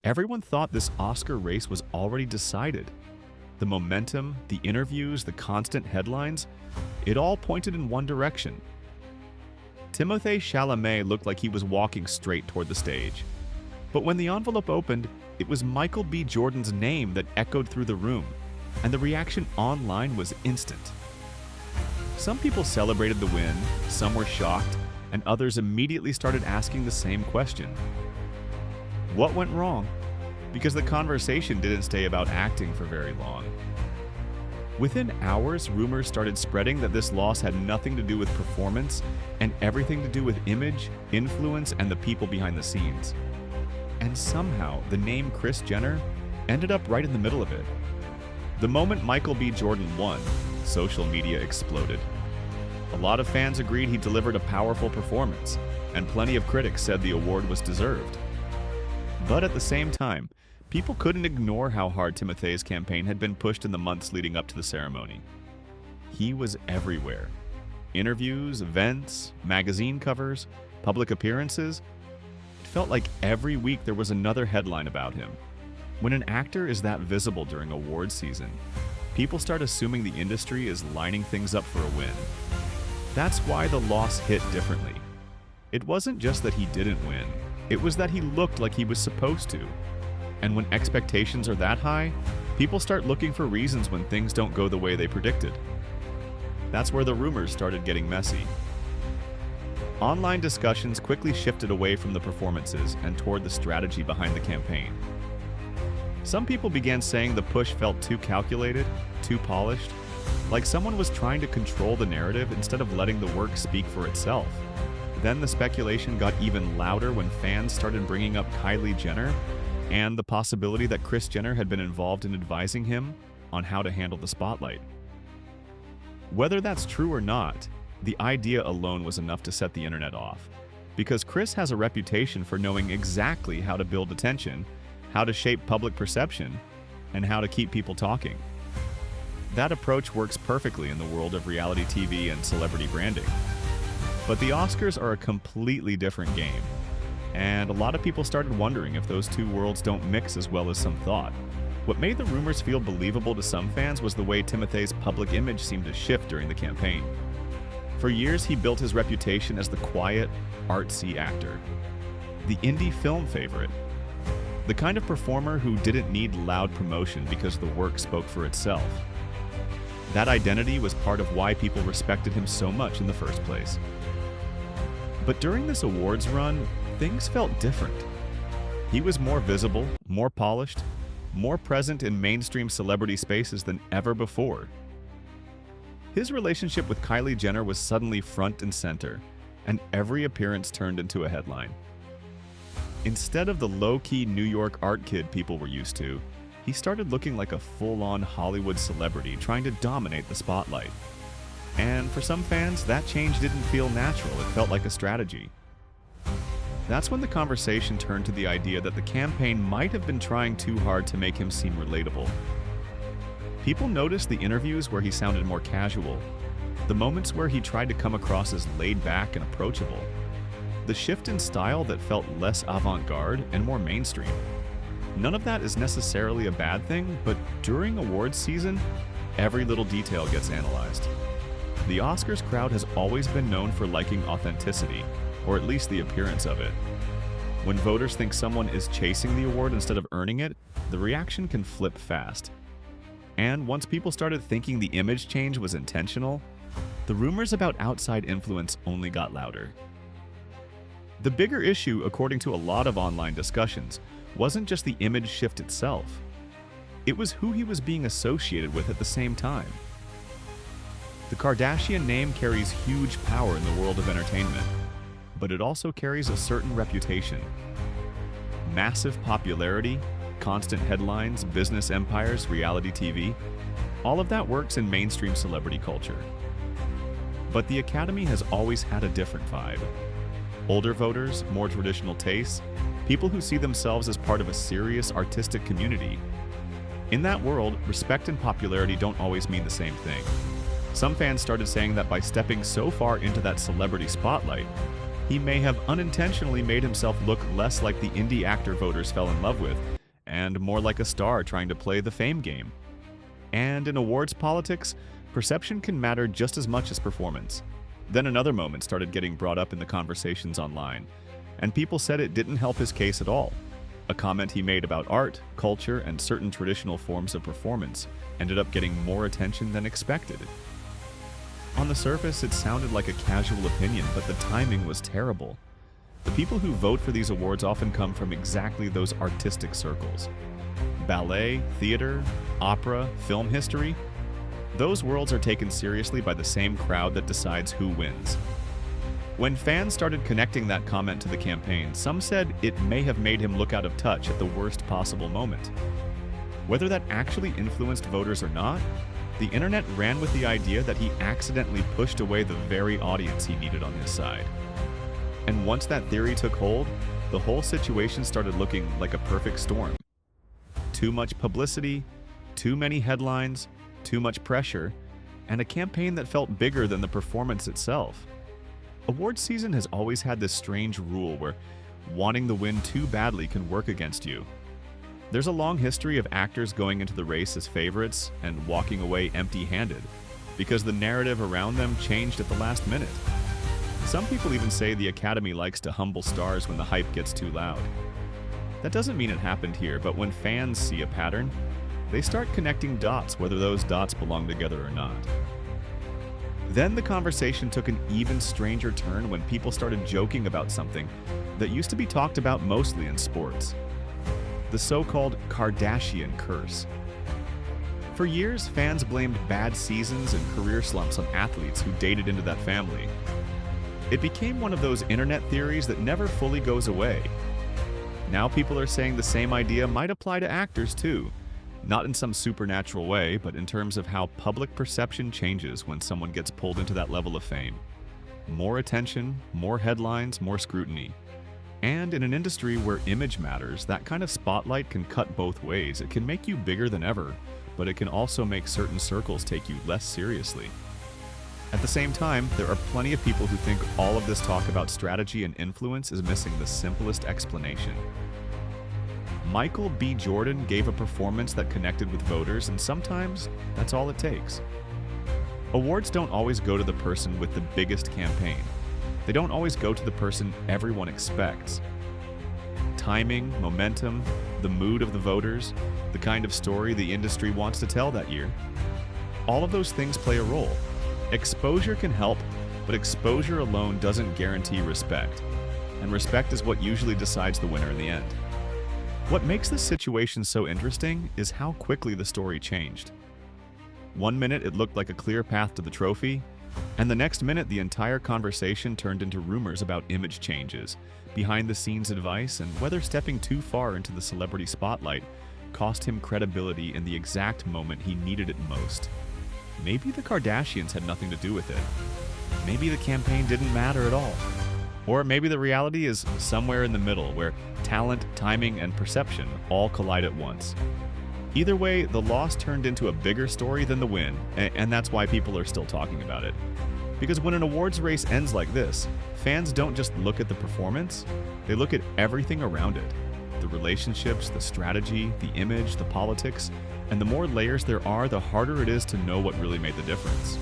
Everyone thought this Oscar race was already decided. The momentum, the interviews, the constant headlines, it all pointed in one direction. Timothée Chalamet looked like he was walking straight toward the stage. But when the envelope opened, it was Michael B. Jordan's name that echoed through the room, and the reaction online was instant. Some people celebrated the win, some were shocked, and others immediately started asking the same question. What went wrong? Because the conversation didn't stay about acting for very long. Within hours, rumors started spreading that this loss had nothing to do with performance and everything to do with image, influence, and the people behind the scenes. And somehow, the name Kris Jenner ended up right in the middle of it. The moment Michael B. Jordan won, social media exploded. A lot of fans agreed he delivered a powerful performance, and plenty of critics said the award was deserved. But at the same time, people couldn't ignore how hard Timothee's campaign had been pushed in the months leading up to the ceremony. He was everywhere. Interviews, events, magazine covers, public appearances. It felt like every week there was another headline about him. When an actor is that visible during awards season, people start assuming the industry is lining things up for a win. That's why the loss hit differently. It wasn't just that he didn't win, it was that he looked like he was supposed to. And when expectations are that high, people start looking for reasons when things don't go the way they predicted. That's where the rumors started getting messy. Online discussions quickly shifted away from the performances and toward the strategy behind the campaign. Some people began saying the push felt too calculated, too polished, like someone was trying to control the narrative instead of letting the work speak for itself. Then the speculation got even louder when fans started bringing up Kylie Jenner and the possibility that Kris Jenner had been involved in advising him on how to handle the spotlight. Whether that's true or not, the idea alone was enough to set the internet off, because Kris has a reputation for knowing exactly how to build attention, how to shape public perception, and how to keep people talking. That approach works perfectly in the world of reality TV and celebrity branding. But the Oscars are a completely different game, and a lot of people started wondering if those two worlds don't mix as well as some thought. What made the rumors feel believable to some fans was the way Timothee's public image seemed to shift during the campaign. For years, he built his reputation as the quiet, artsy actor, the indie film favorite, the kind of performer who didn't need loud promotion because the work spoke for itself. That identity was part of why people respected him so much in the first place. But during this awards run, things felt different. He was more visible, more polished, more present in mainstream celebrity spaces than ever before. His relationship with Kylie Jenner was suddenly front and center, and every appearance turned into a headline. Instead of the low-key New York art kid people were used to, he started looking like a full-on Hollywood celebrity trying to dominate the spotlight. And for some fans, that change didn't feel natural, it felt like a strategy. That's when the conversation turned to the idea that the campaign might have been trying too hard to make him seem relatable. People noticed the interviews where he sounded more casual, the moments where he tried to come across as laid back and approachable, the shift in style that felt less avant-garde and more mainstream. None of that is necessarily a bad thing, but during awards season, every little detail gets analyzed. The Oscars crowd has always been known for liking authenticity, or at least the appearance of it. When voters think someone is chasing the award instead of earning it, the reaction can flip fast. And once people started thinking the image change was intentional, the rumors about outside influence only got louder. The bigger issue, according to a lot of online discussions, wasn't just the image shift itself. It was who he was being associated with at the same time. The Kardashian name carries huge power in the world of entertainment, but it also carries a certain reputation. Massive popularity, constant headlines, business empires, reality TV, all of that works in mainstream celebrity culture. But the Academy has always had a different vibe. Older voters, more traditional tastes, people who see themselves as part of a serious artistic community. In that world, respect and popularity don't always mean the same thing. Some fans started saying that by stepping so far into that celebrity spotlight, he may have unintentionally made himself look less like the indie actor voters fell in love with, and more like a star trying to play the fame game. And in awards politics, perception can matter just as much as performance. Then another moment started getting brought up in the conversations online, and people said it didn't help his case at all. A comment he made about art, culture, and certain traditional forms of performance ended up getting more attention than expected. On the surface, it sounded like a casual opinion, but the timing was terrible. The people who vote for these awards often come from exactly those artistic circles. Ballet, theater, opera, film history. Those worlds are taken seriously by the same crowd that decides who wins. When fans started connecting that comment to the campaign, some said it may have made him look out of touch at the worst possible moment. Whether that actually influenced voters or not, the internet ran with the idea that he accidentally pushed away the very audience he needed on his side. And once that theory took hold, the whole situation started looking like a perfect storm. Too much publicity, too many headlines, too much pressure, and a campaign that felt bigger than the performance itself. Awards season has always had this strange rule where wanting the win too badly can work against you. There's a long history of actors going into the race as favorites and walking away empty-handed because the narrative around them changed at the last minute. Some people even say the Academy likes to humble stars when the hype gets too loud. That doesn't mean it happened here, but when fans see a pattern, they start connecting dots whether those dots belong together or not. Then the conversation took an even stranger turn when people started joking about something that used to be talked about mostly in sports: the so-called Kardashian curse. For years, fans blamed bad seasons and career slumps on athletes who dated into that family. It became one of those internet theories that never fully goes away. Now people are saying the same idea might apply to actors too. Not in some supernatural way, but in terms of how public perception changes when someone gets pulled into that level of fame. More attention, more headlines, more scrutiny. And in an industry where image matters, that kind of spotlight can cut both ways. It can make you bigger than ever, but it can also make certain circles take you less seriously. At the same time, there are plenty of people who think all of this talk about strategy and influence is missing the simplest explanation. Michael B. Jordan gave a performance that connected with voters, and sometimes that's all it takes. Awards don't always go to the person with the biggest campaign. They don't always go to the person everyone expects. Timing, momentum, the mood of the voters, the kind of story the industry wants to tell that year. All of those things play a role. Exposure can help, but exposure alone doesn't guarantee respect. And respect is what usually decides the winner in the end. What makes this situation so interesting is how quickly the story changed. One minute it looked like a clear path to the trophy, and the next minute the entire conversation turned into rumors about image changes, behind-the-scenes advice, and whether stepping too far into the celebrity spotlight cost him credibility in the exact moment he needed it most. Maybe the Kardashians had nothing to do with it. Maybe the campaign didn't matter at all. Or maybe the reality is somewhere in the middle, where talent, timing, and perception all collide at once. Either way, the loss turned into a bigger story than the win, and that's why people are still talking about it. Because when an awards race ends like this, fans don't just look at the performance, they look at everything around it. The relationships, the strategy, the image, the politics, and the more layers there are, the harder it is to know what really made the difference.